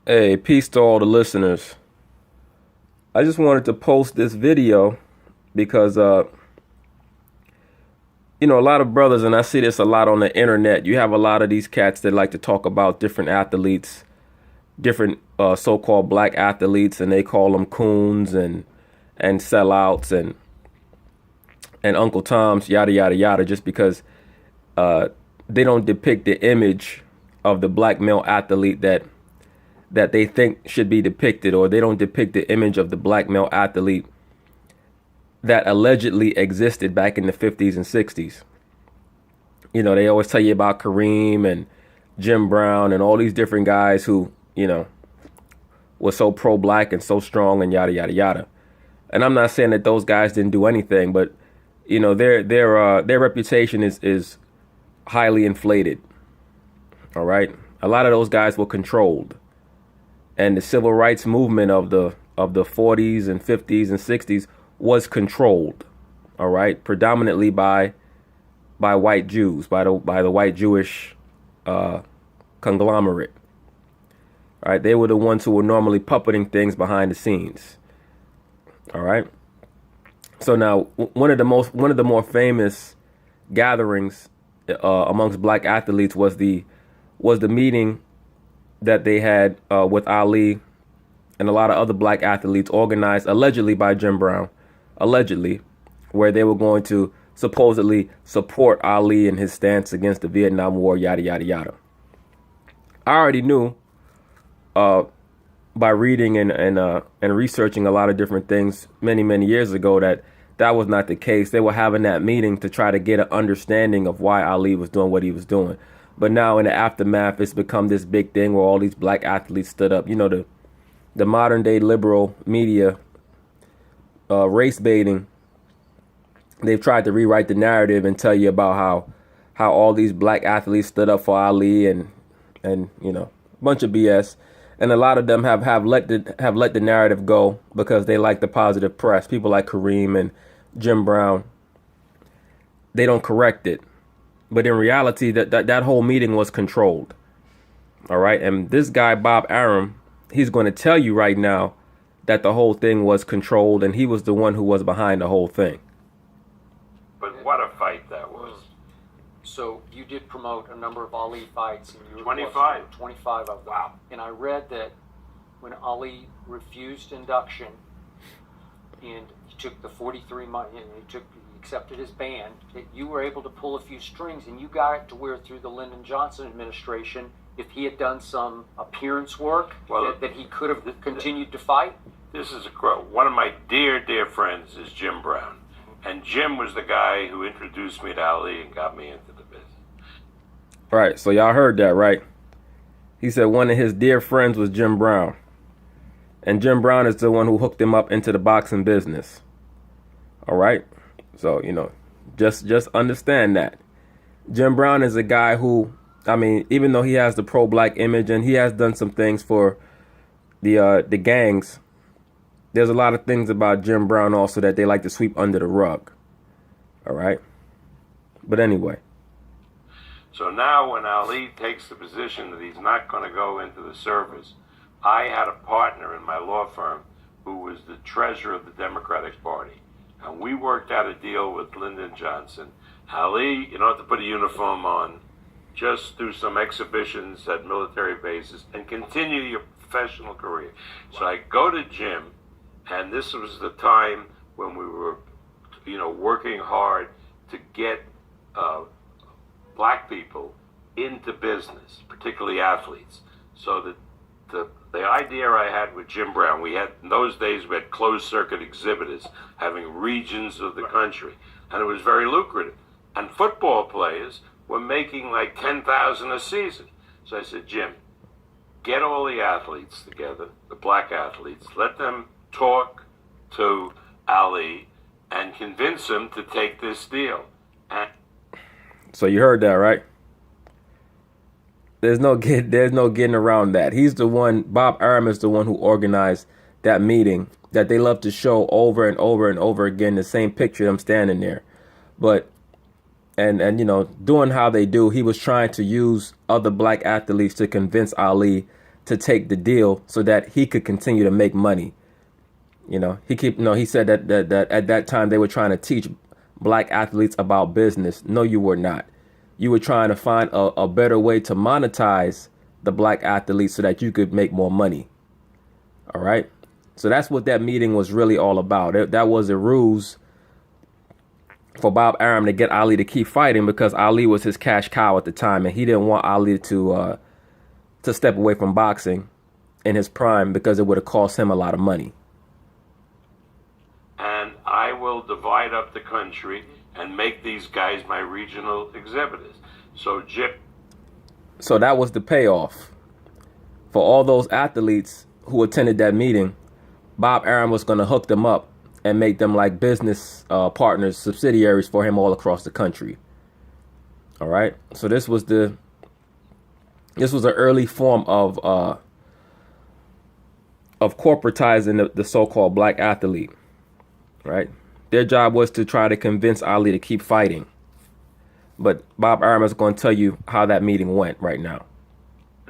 Hey, peace to all the listeners. I just wanted to post this video because, a lot of brothers, and I see this a lot on the internet. You have a lot of these cats that like to talk about different athletes, different so-called black athletes, and they call them coons and sellouts and Uncle Toms, yada yada yada, just because they don't depict the image of the black male athlete that they think should be depicted, or they don't depict the image of the black male athlete that allegedly existed back in the 50s and 60s. They always tell you about Kareem and Jim Brown and all these different guys who, were so pro-black and so strong and yada yada yada. And I'm not saying that those guys didn't do anything, but their reputation is highly inflated. All right, a lot of those guys were controlled, and the civil rights movement of the 40s and 50s and 60s was controlled. All right, predominantly by white Jews, by the white Jewish conglomerate. All right, they were the ones who were normally puppeting things behind the scenes. All right. So now, one of the more famous gatherings amongst black athletes was the meeting that they had with Ali and a lot of other black athletes, organized allegedly by Jim Brown, allegedly, where they were going to supposedly support Ali in his stance against the Vietnam War, yada yada yada. I already knew by reading and researching a lot of different things many years ago that was not the case. They were having that meeting to try to get an understanding of why Ali was doing what he was doing. But now in the aftermath, it's become this big thing where all these black athletes stood up. The modern day liberal media, race baiting, they've tried to rewrite the narrative and tell you about how all these black athletes stood up for Ali and a bunch of BS. And a lot of them have let the narrative go because they like the positive press. People like Kareem and Jim Brown, they don't correct it. But in reality, that whole meeting was controlled. All right. And this guy, Bob Arum, he's going to tell you right now that the whole thing was controlled and he was the one who was behind the whole thing. But what a fight that was. So you did promote a number of Ali fights. And you were 25. 25 of them. Wow. And I read that when Ali refused induction and he took the 43 months, and he accepted his ban, that you were able to pull a few strings and you got it to where through the Lyndon Johnson administration, if he had done some appearance work, that he could have continued to fight? This is one of my dear friends is Jim Brown. And Jim was the guy who introduced me to Ali and got me into the business. Right. So y'all heard that, right? He said one of his dear friends was Jim Brown. And Jim Brown is the one who hooked him up into the boxing business. All right. So, just understand that. Jim Brown is a guy who, even though he has the pro-black image and he has done some things for the gangs, there's a lot of things about Jim Brown also that they like to sweep under the rug. All right. But anyway. So now when Ali takes the position that he's not going to go into the service, I had a partner in my law firm who was the treasurer of the Democratic Party. And we worked out a deal with Lyndon Johnson. Ali, you don't have to put a uniform on. Just do some exhibitions at military bases and continue your professional career. So I go to Jim. And this was the time when we were, working hard to get black people into business, particularly athletes. So that the idea I had with Jim Brown, in those days we had closed circuit exhibitors having regions of the country, and it was very lucrative. And football players were making like $10,000 a season. So I said, Jim, get all the athletes together, the black athletes, let them talk to Ali and convince him to take this deal. So you heard that, right? There's no getting around that. He's the one, Bob Arum is the one who organized that meeting that they love to show over and over and over again, the same picture of them standing there. But and doing how they do, he was trying to use other black athletes to convince Ali to take the deal so that he could continue to make money. He said that at that time they were trying to teach black athletes about business. No, you were not. You were trying to find a better way to monetize the black athletes so that you could make more money. All right. So that's what that meeting was really all about. That was a ruse for Bob Arum to get Ali to keep fighting, because Ali was his cash cow at the time, and he didn't want Ali to step away from boxing in his prime, because it would have cost him a lot of money. And I will divide up the country and make these guys my regional exhibitors. So that was the payoff for all those athletes who attended that meeting. Bob Arum was going to hook them up and make them like business partners, subsidiaries for him all across the country. All right. So this was an early form of corporatizing the so-called black athlete. Right. Their job was to try to convince Ali to keep fighting. But Bob Arum is going to tell you how that meeting went right now.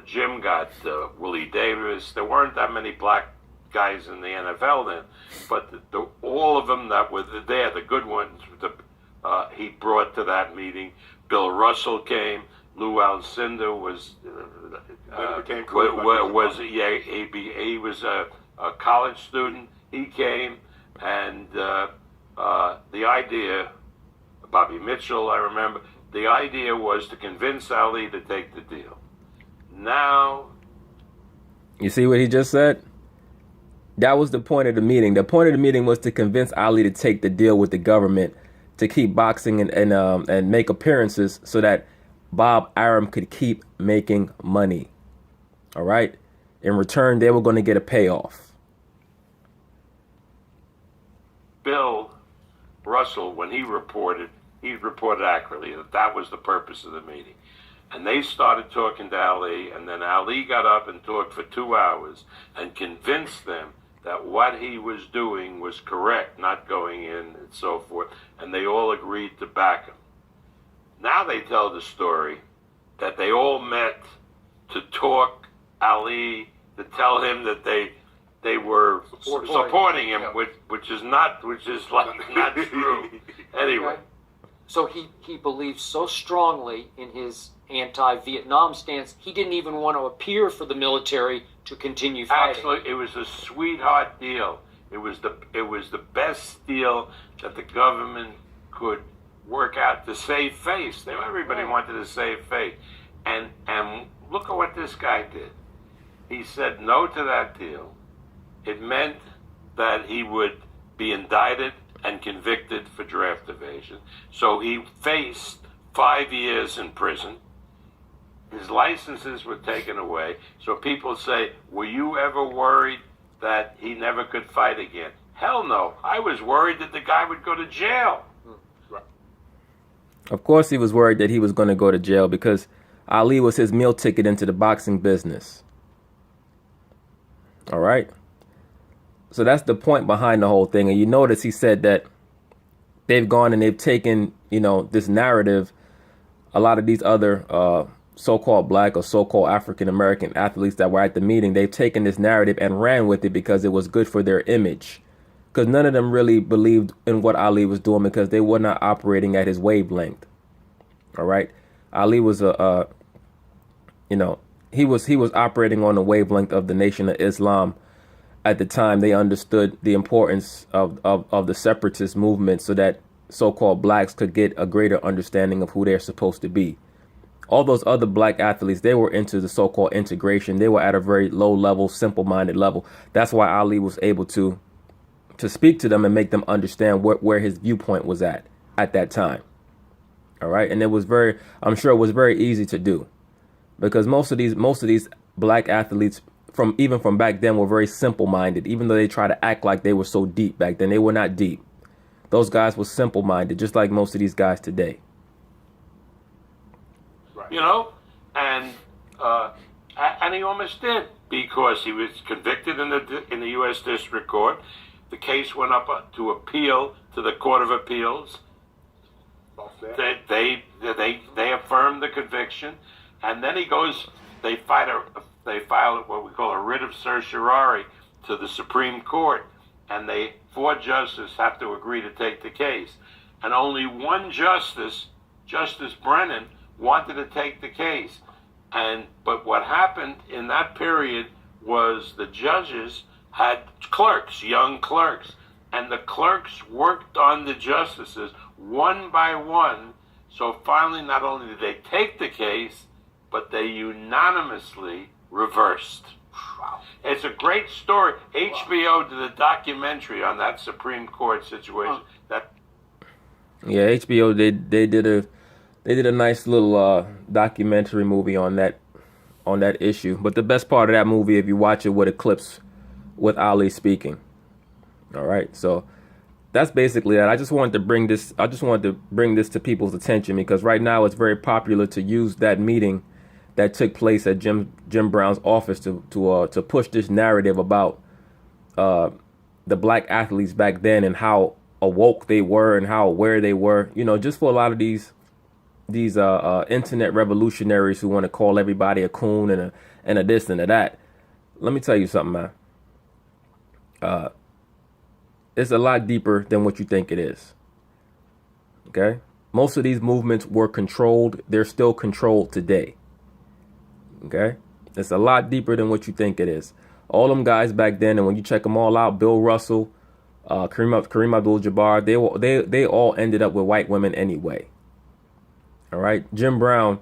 Jim got Willie Davis. There weren't that many black guys in the NFL then, but all of them that were there, the good ones, he brought to that meeting. Bill Russell came. Lou Alcindor was he was a college student. He came, and the idea, Bobby Mitchell, I remember, the idea was to convince Ali to take the deal. Now, you see what he just said? That was the point of the meeting. The point of the meeting was to convince Ali to take the deal with the government to keep boxing and make appearances so that Bob Arum could keep making money. All right. In return, they were going to get a payoff. Bill Russell, when he reported accurately that was the purpose of the meeting. And they started talking to Ali, and then Ali got up and talked for 2 hours and convinced them that what he was doing was correct, not going in and so forth, and they all agreed to back him. Now they tell the story that they all met to talk Ali, to tell him that they were supporting him, yeah. which is not true. Anyway. So he believed so strongly in his anti-Vietnam stance, he didn't even want to appear for the military to continue fighting. Actually, it was a sweetheart deal. It was the best deal that the government could work out to save face. Everybody wanted to save face. And look at what this guy did. He said no to that deal. It meant that he would be indicted and convicted for draft evasion. So he faced 5 years in prison. His licenses were taken away. So people say, were you ever worried that he never could fight again? Hell no. I was worried that the guy would go to jail. Of course he was worried that he was going to go to jail, because Ali was his meal ticket into the boxing business. All right. So that's the point behind the whole thing. And you notice he said that they've gone and they've taken, this narrative, a lot of these other so-called black or so-called African-American athletes that were at the meeting, they've taken this narrative and ran with it because it was good for their image. Because none of them really believed in what Ali was doing, because they were not operating at his wavelength. All right. Ali was he was operating on the wavelength of the Nation of Islam. At the time, they understood the importance of the separatist movement so that so-called blacks could get a greater understanding of who they're supposed to be. All those other black athletes, they were into the so-called integration. They were at a very low level, simple-minded level. That's why Ali was able to speak to them and make them understand where his viewpoint was at that time. All right. And I'm sure it was very easy to do, because most of these black athletes even from back then were very simple-minded. Even though they try to act like they were so deep back then, they were not deep. Those guys were simple-minded, just like most of these guys today. Right. And he almost did, because he was convicted in the U.S. District Court. The case went up to appeal to the Court of Appeals. They affirmed the conviction, and then he goes. They fight a they file what we call a writ of certiorari to the Supreme Court, and four justices have to agree to take the case. And only one justice, Justice Brennan, wanted to take the case. But what happened in that period was the judges had clerks, young clerks, and the clerks worked on the justices one by one. So finally, not only did they take the case, but they unanimously reversed. Wow. It's a great story. HBO did a documentary on that Supreme Court situation. Yeah, HBO they did a nice little documentary movie on that issue. But the best part of that movie, if you watch it with a clips with Ali speaking. All right, so that's basically that. I just wanted to bring this to people's attention because right now it's very popular to use that meeting that took place at Jim Brown's office to push this narrative about the black athletes back then and how awoke they were and how aware they were. You know, just for a lot of these internet revolutionaries who want to call everybody a coon and a this and a that. Let me tell you something, man. It's a lot deeper than what you think it is. Okay? Most of these movements were controlled. They're still controlled today. Okay? It's a lot deeper than what you think it is. All them guys back then, and when you check them all out, Bill Russell, Kareem Abdul-Jabbar, they all ended up with white women anyway. All right? Jim Brown,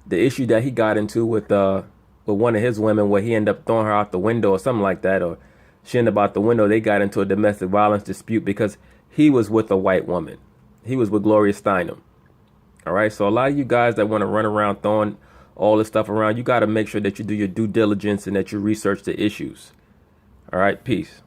the issue that he got into with one of his women where he ended up throwing her out the window or something like that, or she ended up out the window, they got into a domestic violence dispute because he was with a white woman. He was with Gloria Steinem. All right? So a lot of you guys that want to run around throwing all this stuff around, you got to make sure that you do your due diligence and that you research the issues. All right? Peace.